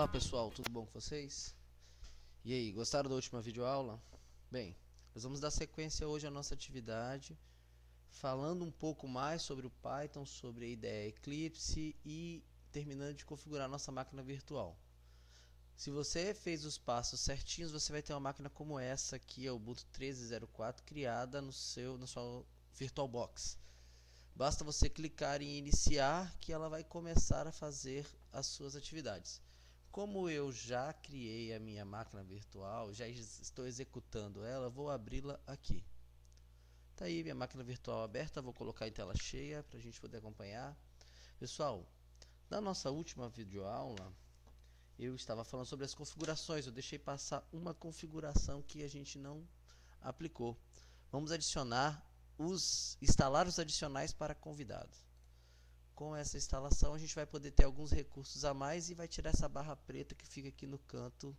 Fala pessoal, tudo bom com vocês? E aí, gostaram da última videoaula? Bem, nós vamos dar sequência hoje à nossa atividade, falando um pouco mais sobre o Python, sobre a ideia Eclipse e terminando de configurar nossa máquina virtual. Se você fez os passos certinhos, você vai ter uma máquina como essa aqui, a Ubuntu 13.04, criada na sua VirtualBox. Basta você clicar em iniciar que ela vai começar a fazer as suas atividades. Como eu já criei a minha máquina virtual, já estou executando ela, vou abri-la aqui. Tá aí minha máquina virtual aberta, vou colocar em tela cheia para a gente poder acompanhar. Pessoal, na nossa última videoaula, eu estava falando sobre as configurações, eu deixei passar uma configuração que a gente não aplicou. Vamos instalar os adicionais para convidados. Com essa instalação a gente vai poder ter alguns recursos a mais e vai tirar essa barra preta que fica aqui no canto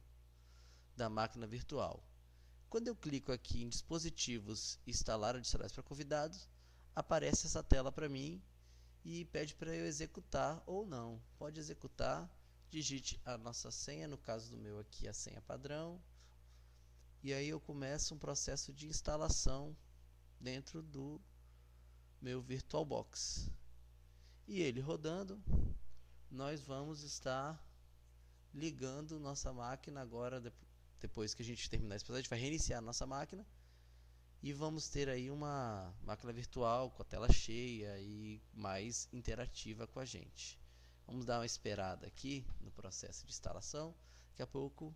da máquina virtual. Quando eu clico aqui em dispositivos instalar adicionais para convidados, aparece essa tela para mim e pede para eu executar ou não. Pode executar, digite a nossa senha, no caso do meu aqui a senha padrão, e aí eu começo um processo de instalação dentro do meu VirtualBox. E ele rodando, nós vamos estar ligando nossa máquina agora, depois que a gente terminar esse processo, a gente vai reiniciar a nossa máquina e vamos ter aí uma máquina virtual com a tela cheia e mais interativa com a gente. Vamos dar uma esperada aqui no processo de instalação, daqui a pouco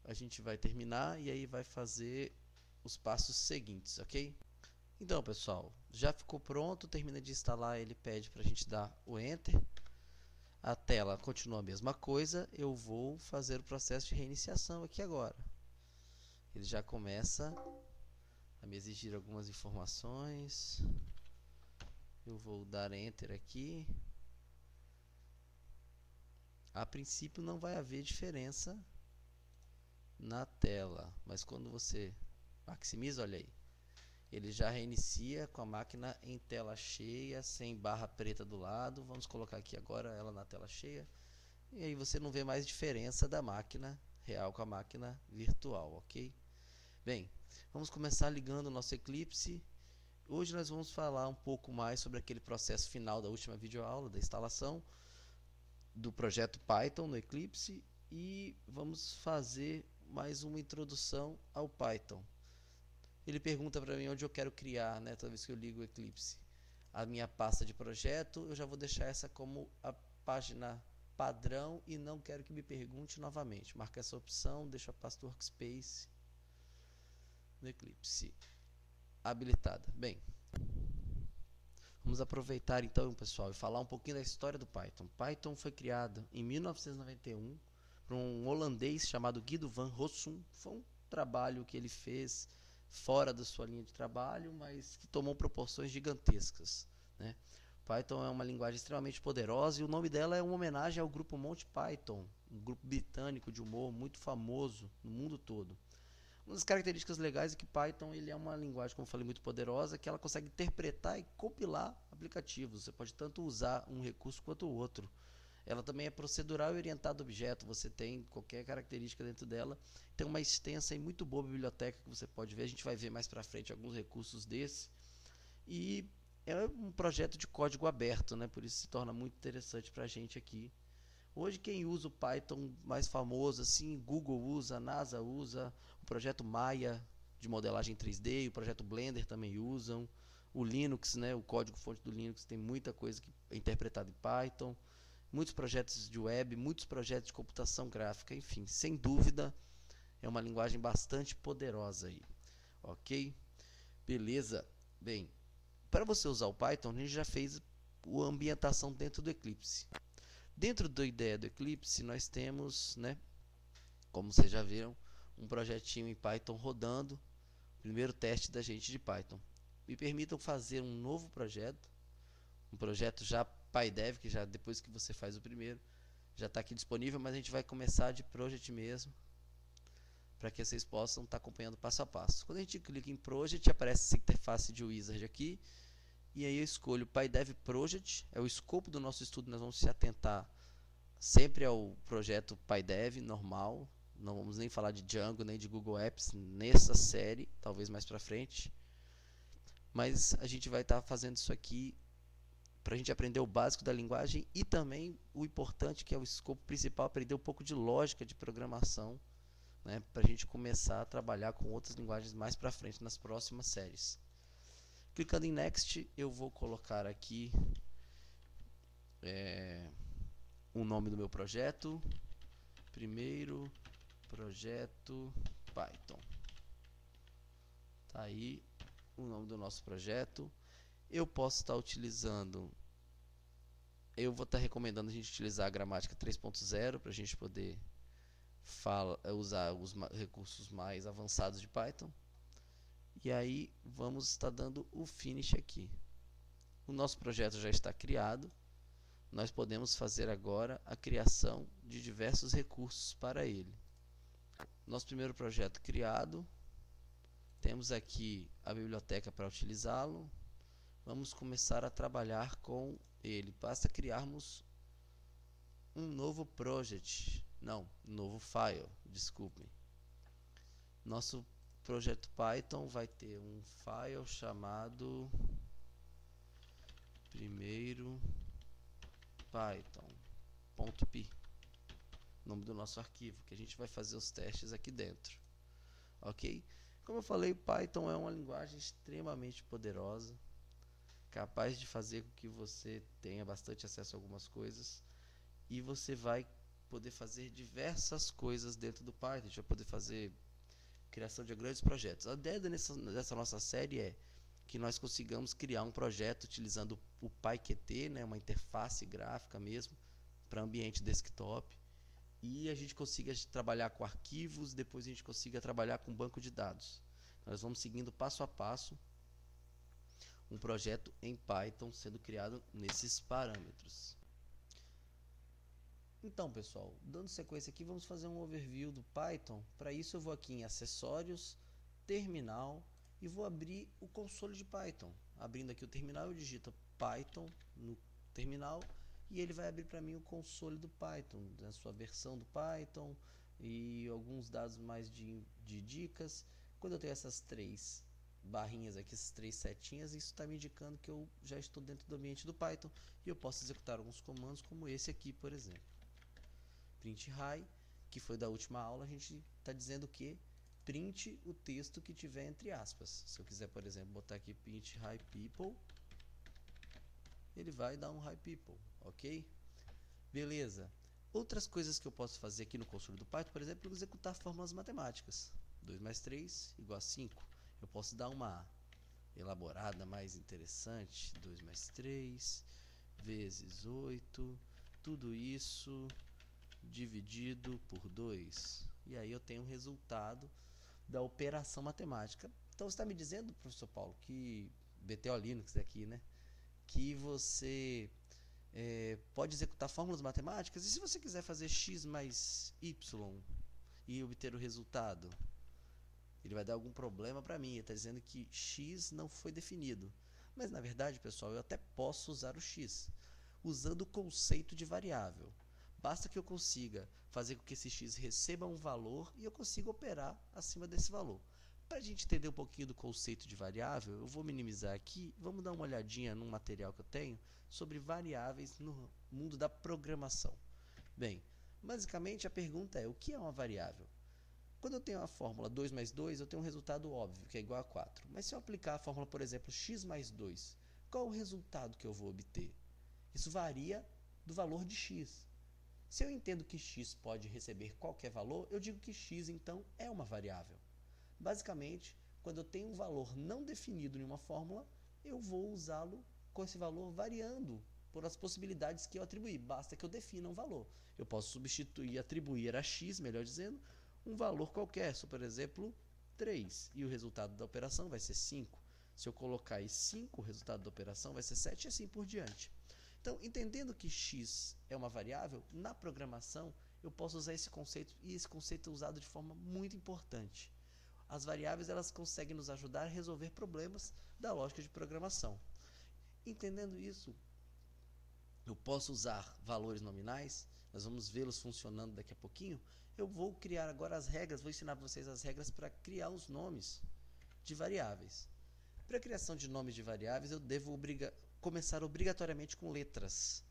a gente vai terminar e aí vai fazer os passos seguintes, ok? Então pessoal, já ficou pronto, termina de instalar, ele pede para a gente dar o Enter. A tela continua a mesma coisa, eu vou fazer o processo de reiniciação aqui agora. Ele já começa a me exigir algumas informações. Eu vou dar Enter aqui. A princípio não vai haver diferença na tela, mas quando você maximiza, olha aí, ele já reinicia com a máquina em tela cheia, sem barra preta do lado. Vamos colocar aqui agora ela na tela cheia. E aí você não vê mais diferença da máquina real com a máquina virtual, ok? Bem, vamos começar ligando o nosso Eclipse. Hoje nós vamos falar um pouco mais sobre aquele processo final da última videoaula, da instalação do projeto Python no Eclipse. E vamos fazer mais uma introdução ao Python. Ele pergunta para mim onde eu quero criar, né, toda vez que eu ligo o Eclipse, a minha pasta de projeto. Eu já vou deixar essa como a página padrão e não quero que me pergunte novamente. Marca essa opção, deixa a pasta Workspace no Eclipse habilitada. Bem, vamos aproveitar então, pessoal, e falar um pouquinho da história do Python. Python foi criado em 1991 por um holandês chamado Guido van Rossum. Foi um trabalho que ele fez fora da sua linha de trabalho, mas que tomou proporções gigantescas, né? Python é uma linguagem extremamente poderosa e o nome dela é uma homenagem ao grupo Monty Python, um grupo britânico de humor muito famoso no mundo todo. Uma das características legais é que Python ele é uma linguagem, como eu falei, muito poderosa, que ela consegue interpretar e compilar aplicativos. Você pode tanto usar um recurso quanto o outro. Ela também é procedural e orientada a objeto. Você tem qualquer característica dentro dela. Tem uma extensa e muito boa biblioteca que você pode ver. A gente vai ver mais para frente alguns recursos desse. E é um projeto de código aberto, né? Por isso se torna muito interessante para a gente aqui. Hoje quem usa o Python mais famoso, assim, Google usa, NASA usa, o projeto Maya de modelagem 3D, o projeto Blender também usam. O Linux, né? O código-fonte do Linux tem muita coisa que é interpretada em Python. Muitos projetos de web, muitos projetos de computação gráfica, enfim, sem dúvida é uma linguagem bastante poderosa aí, ok? Beleza? Bem, para você usar o Python, a gente já fez a ambientação dentro do Eclipse. Dentro da ideia do Eclipse, nós temos, né, como vocês já viram, um projetinho em Python rodando, primeiro teste da gente de Python. Me permitam fazer um novo projeto, um projeto já PyDev, que já depois que você faz o primeiro, já está aqui disponível, mas a gente vai começar de Project mesmo, para que vocês possam estar acompanhando passo a passo. Quando a gente clica em Project, aparece essa interface de Wizard aqui, e aí eu escolho PyDev Project, é o escopo do nosso estudo, nós vamos se atentar sempre é o projeto PyDev normal. Não vamos nem falar de Django nem de Google Apps nessa série, talvez mais para frente. Mas a gente vai estar fazendo isso aqui para a gente aprender o básico da linguagem e também o importante, que é o escopo principal, aprender um pouco de lógica de programação, né, para a gente começar a trabalhar com outras linguagens mais para frente nas próximas séries. Clicando em Next, eu vou colocar aqui o nome do meu projeto. Primeiro projeto Python. Tá aí o nome do nosso projeto. Eu posso estar utilizando, eu vou estar recomendando a gente utilizar a gramática 3.0 para a gente poder usar os recursos mais avançados de Python. E aí vamos estar dando o finish aqui. O nosso projeto já está criado. Nós podemos fazer agora a criação de diversos recursos para ele. Nosso primeiro projeto criado. Temos aqui a biblioteca para utilizá-lo. Vamos começar a trabalhar com ele. Basta criarmos um novo project. Não, um novo file, desculpem. Nosso projeto Python vai ter um file chamado primeiro python.py, nome do nosso arquivo, que a gente vai fazer os testes aqui dentro. Ok? Como eu falei, Python é uma linguagem extremamente poderosa, capaz de fazer com que você tenha bastante acesso a algumas coisas, e você vai poder fazer diversas coisas dentro do Python. A gente vai poder fazer criação de grandes projetos. A ideia dessa nossa série é que nós consigamos criar um projeto utilizando o PyQt, né, uma interface gráfica mesmo, para ambiente desktop, e a gente consiga trabalhar com arquivos, depois a gente consiga trabalhar com banco de dados. Nós vamos seguindo passo a passo um projeto em Python sendo criado nesses parâmetros. Então, pessoal, dando sequência aqui, vamos fazer um overview do Python. Para isso eu vou aqui em acessórios, terminal, e vou abrir o console de Python. Abrindo aqui o terminal, eu digito Python no terminal e ele vai abrir para mim o console do Python, a sua versão do Python e alguns dados mais de dicas. Quando eu tenho essas três barrinhas aqui, essas três setinhas, isso está me indicando que eu já estou dentro do ambiente do Python e eu posso executar alguns comandos como esse aqui, por exemplo. Print high, que foi da última aula, a gente está dizendo que print o texto que tiver entre aspas. Se eu quiser, por exemplo, botar aqui print hi people, ele vai dar um hi people, ok? Beleza. Outras coisas que eu posso fazer aqui no console do Python, por exemplo, executar fórmulas matemáticas. 2 mais 3 igual a 5. Eu posso dar uma elaborada mais interessante. 2 mais 3 vezes 8. Tudo isso dividido por 2. E aí eu tenho um resultado da operação matemática. Então você está me dizendo, professor Paulo, que BTO Linux aqui, né? Que você pode executar fórmulas matemáticas, e se você quiser fazer x mais y e obter o resultado, ele vai dar algum problema para mim. Ele está dizendo que x não foi definido. Mas na verdade, pessoal, eu até posso usar o x usando o conceito de variável. Basta que eu consiga fazer com que esse x receba um valor e eu consiga operar acima desse valor. Para a gente entender um pouquinho do conceito de variável, eu vou minimizar aqui. Vamos dar uma olhadinha num material que eu tenho sobre variáveis no mundo da programação. Bem, basicamente a pergunta é: o que é uma variável? Quando eu tenho a fórmula 2 mais 2, eu tenho um resultado óbvio, que é igual a 4. Mas se eu aplicar a fórmula, por exemplo, x mais 2, qual é o resultado que eu vou obter? Isso varia do valor de x. Se eu entendo que x pode receber qualquer valor, eu digo que x, então, é uma variável. Basicamente, quando eu tenho um valor não definido em uma fórmula, eu vou usá-lo com esse valor variando por as possibilidades que eu atribuí. Basta que eu defina um valor. Eu posso substituir, atribuir a x, melhor dizendo, um valor qualquer, por exemplo, 3. E o resultado da operação vai ser 5. Se eu colocar aí 5, o resultado da operação vai ser 7 e assim por diante. Então, entendendo que x é uma variável, na programação eu posso usar esse conceito, e esse conceito é usado de forma muito importante. As variáveis, elas conseguem nos ajudar a resolver problemas da lógica de programação. Entendendo isso, eu posso usar valores nominais. nós vamos vê-los funcionando daqui a pouquinho. Eu vou criar agora as regras, vou ensinar para vocês as regras para criar os nomes de variáveis. Para a criação de nomes de variáveis, eu devo começar obrigatoriamente com letras.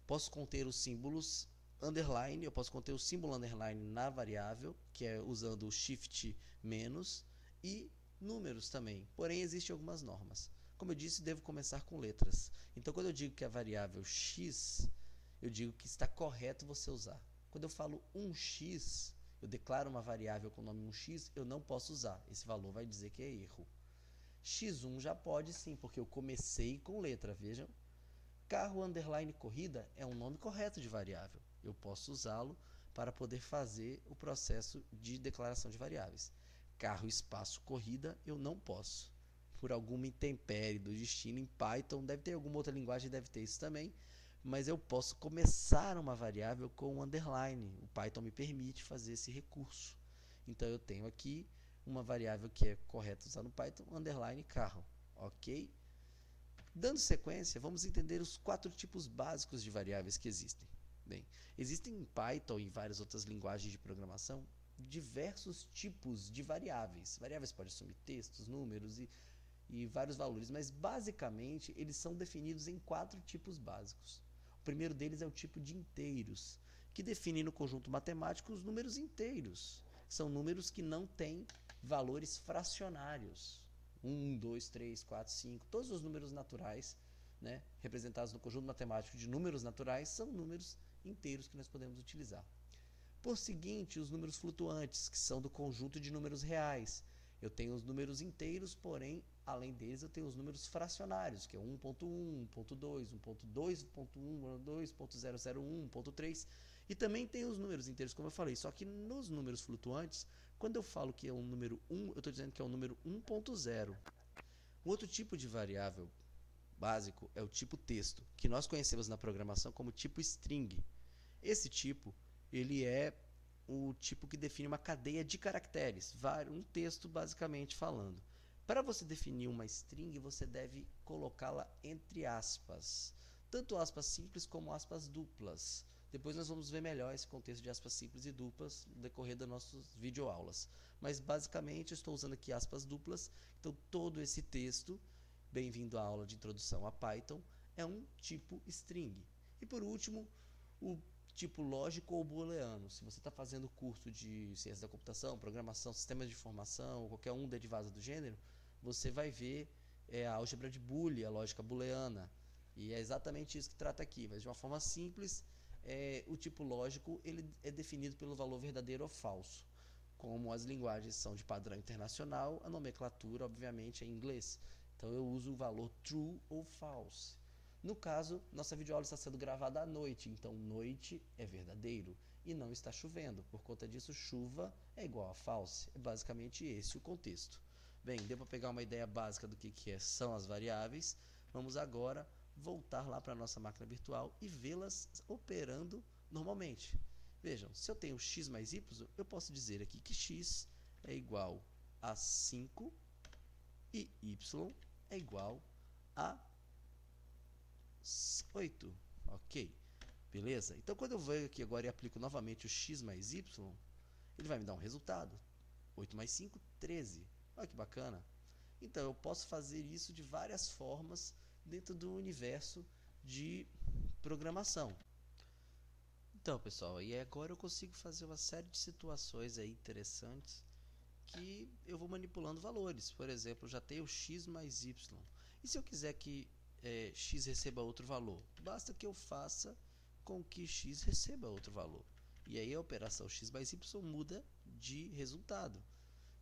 Posso conter os símbolos underline, eu posso conter o símbolo underline na variável, que é usando o shift menos, e números também. Porém, existem algumas normas. Como eu disse, devo começar com letras. Então, quando eu digo que a variável x, eu digo que está correto você usar. Quando eu falo 1x, eu declaro uma variável com o nome 1x, eu não posso usar. Esse valor vai dizer que é erro. x1 já pode sim, porque eu comecei com letra, vejam. Carro underline corrida é um nome correto de variável. Eu posso usá-lo para poder fazer o processo de declaração de variáveis. Carro espaço corrida eu não posso. Por alguma intempérie do destino em Python, deve ter alguma outra linguagem, deve ter isso também, mas eu posso começar uma variável com um underline. O Python me permite fazer esse recurso. Então eu tenho aqui uma variável que é correta usar no Python, underline carro, ok? Dando sequência, vamos entender os 4 tipos básicos de variáveis que existem. Bem, existem em Python e várias outras linguagens de programação diversos tipos de variáveis. Variáveis podem assumir textos, números e vários valores, mas basicamente eles são definidos em 4 tipos básicos. O primeiro deles é o tipo de inteiros, que define no conjunto matemático os números inteiros. São números que não têm valores fracionários. 1, 2, 3, 4, 5, todos os números naturais, né, representados no conjunto matemático de números naturais, são números inteiros que nós podemos utilizar. Por seguinte, os números flutuantes, que são do conjunto de números reais. Eu tenho os números inteiros, porém, além deles, eu tenho os números fracionários, que é 1.1, 1.2, 1.2.1, 2.001, 1.3. E também tem os números inteiros, como eu falei. Só que nos números flutuantes, quando eu falo que é um número 1, eu estou dizendo que é um número 1.0. Um outro tipo de variável básico é o tipo texto, que nós conhecemos na programação como tipo string. Esse tipo, ele é o tipo que define uma cadeia de caracteres, um texto basicamente falando. Para você definir uma string, você deve colocá-la entre aspas, tanto aspas simples como aspas duplas. Depois nós vamos ver melhor esse contexto de aspas simples e duplas no decorrer das nossas videoaulas. Mas basicamente eu estou usando aqui aspas duplas, então todo esse texto, bem-vindo à aula de introdução a Python, é um tipo string. E por último, o tipo lógico ou booleano. Se você está fazendo curso de ciência da computação, programação, sistemas de informação, ou qualquer um derivado do gênero, você vai ver a álgebra de Boole, a lógica booleana. E é exatamente isso que trata aqui, mas de uma forma simples, o tipo lógico ele é definido pelo valor verdadeiro ou falso. Como as linguagens são de padrão internacional, a nomenclatura, obviamente, é em inglês. Então eu uso o valor true ou false. No caso, nossa videoaula está sendo gravada à noite, então noite é verdadeiro e não está chovendo. Por conta disso, chuva é igual a false. É basicamente esse o contexto. Bem, deu para pegar uma ideia básica do que são as variáveis. Vamos agora voltar lá para a nossa máquina virtual e vê-las operando normalmente. Vejam, se eu tenho x mais y, eu posso dizer aqui que x é igual a 5 e y é igual a 8, ok? Beleza? Então, quando eu venho aqui agora e aplico novamente o x mais y, ele vai me dar um resultado. 8 mais 5, 13. Olha que bacana. Então, eu posso fazer isso de várias formas dentro do universo de programação. Então, pessoal, e agora eu consigo fazer uma série de situações aí interessantes que eu vou manipulando valores. Por exemplo, eu já tenho x mais y. E se eu quiser que x receba outro valor? Basta que eu faça com que x receba outro valor. E aí a operação x mais y muda de resultado.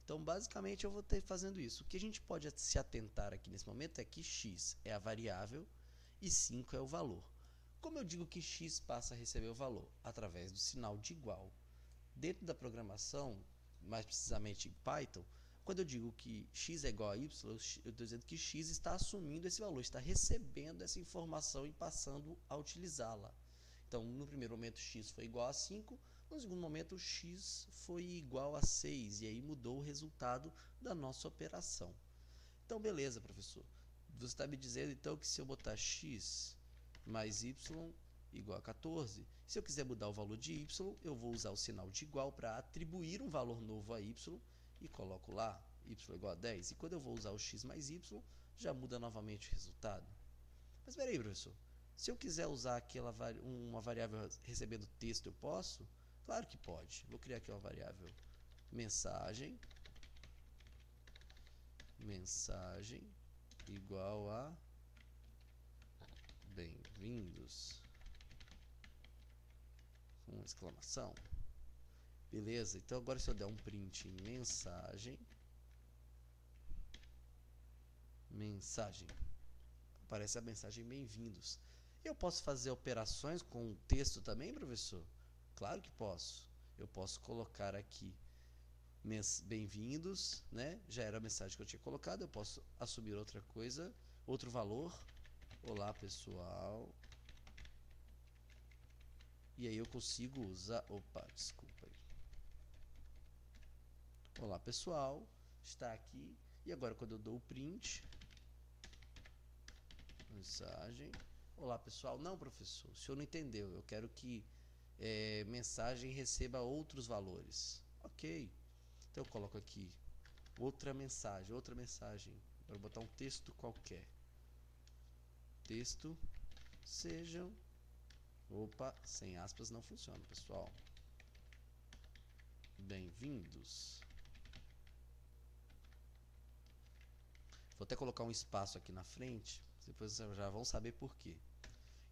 Então, basicamente, eu vou ter fazendo isso. O que a gente pode se atentar aqui nesse momento é que x é a variável e 5 é o valor. Como eu digo que x passa a receber o valor? Através do sinal de igual. Dentro da programação, mais precisamente em Python, quando eu digo que x é igual a y, eu estou dizendo que x está assumindo esse valor, está recebendo essa informação e passando a utilizá-la. Então, no primeiro momento, x foi igual a 5, no segundo momento, x foi igual a 6, e aí mudou o resultado da nossa operação. Então, beleza, professor. Você está me dizendo, então, que se eu botar x mais y igual a 14. Se eu quiser mudar o valor de y, eu vou usar o sinal de igual para atribuir um valor novo a y e coloco lá y igual a 10. E quando eu vou usar o x mais y, já muda novamente o resultado. Mas espera aí, professor. Se eu quiser usar uma variável recebendo texto, eu posso? Claro que pode. Vou criar aqui uma variável mensagem igual a bem-vindos com exclamação. Beleza? Então agora se eu der um print em mensagem, aparece a mensagem bem-vindos. Eu posso fazer operações com o texto também, professor? Claro que posso. Eu posso colocar aqui bem-vindos, né? Já era a mensagem que eu tinha colocado. Eu posso assumir outra coisa, outro valor. Olá, pessoal. E aí eu consigo usar... Opa, desculpa aí. Olá, pessoal. Está aqui. E agora quando eu dou o print... Mensagem. Olá, pessoal. Não, professor, o senhor não entendeu. Eu quero que mensagem receba outros valores. Ok. Então eu coloco aqui outra mensagem. Vou botar um texto qualquer. Texto sejam... Opa, sem aspas não funciona, pessoal. Bem-vindos. Vou até colocar um espaço aqui na frente. Depois vocês já vão saber por quê.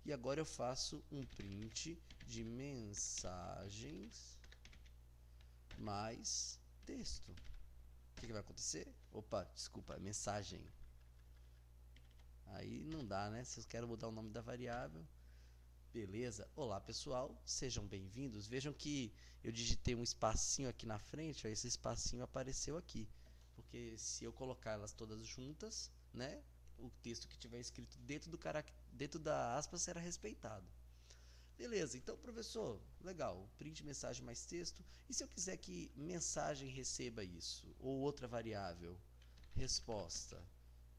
E agora eu faço um print de mensagens mais texto. O que vai acontecer? Opa, desculpa, mensagem. Aí não dá, né? Se eu quero mudar o nome da variável. Beleza? Olá, pessoal. Sejam bem-vindos. Vejam que eu digitei um espacinho aqui na frente. Ó, esse espacinho apareceu aqui. Porque se eu colocar elas todas juntas, né? O texto que tiver escrito dentro da aspa será respeitado. Beleza, então, professor, legal, print mensagem mais texto. E se eu quiser que mensagem receba isso? Ou outra variável? Resposta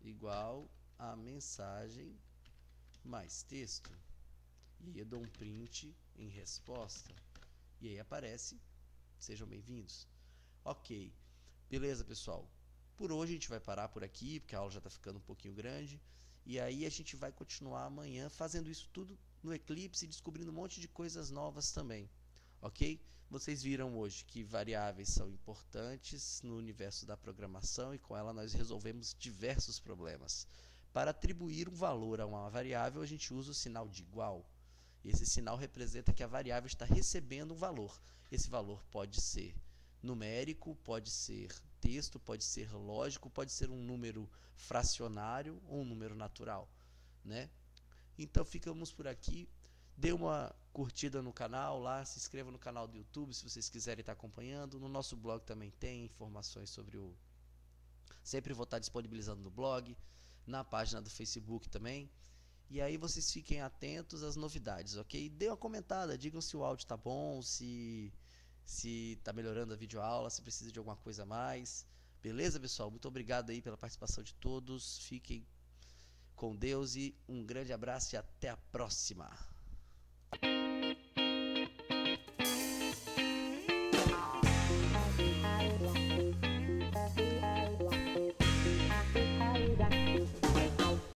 igual a mensagem mais texto. E aí eu dou um print em resposta. E aí aparece, sejam bem-vindos. Ok, beleza, pessoal. Por hoje a gente vai parar por aqui, porque a aula já está ficando um pouquinho grande. E aí a gente vai continuar amanhã fazendo isso tudo no Eclipse e descobrindo um monte de coisas novas também. Ok? Vocês viram hoje que variáveis são importantes no universo da programação e com ela nós resolvemos diversos problemas. Para atribuir um valor a uma variável, a gente usa o sinal de igual. Esse sinal representa que a variável está recebendo um valor. Esse valor pode ser numérico, pode ser texto, pode ser lógico, pode ser um número fracionário ou um número natural, né? Então ficamos por aqui. Dê uma curtida no canal lá, se inscreva no canal do YouTube se vocês quiserem estar acompanhando. No nosso blog também tem informações sobre o... Sempre vou estar disponibilizando no blog, na página do Facebook também. E aí vocês fiquem atentos às novidades, ok? Dê uma comentada, digam se o áudio está bom, se está melhorando a videoaula, se precisa de alguma coisa a mais. Beleza, pessoal? Muito obrigado aí pela participação de todos. Fiquem com Deus e um grande abraço e até a próxima.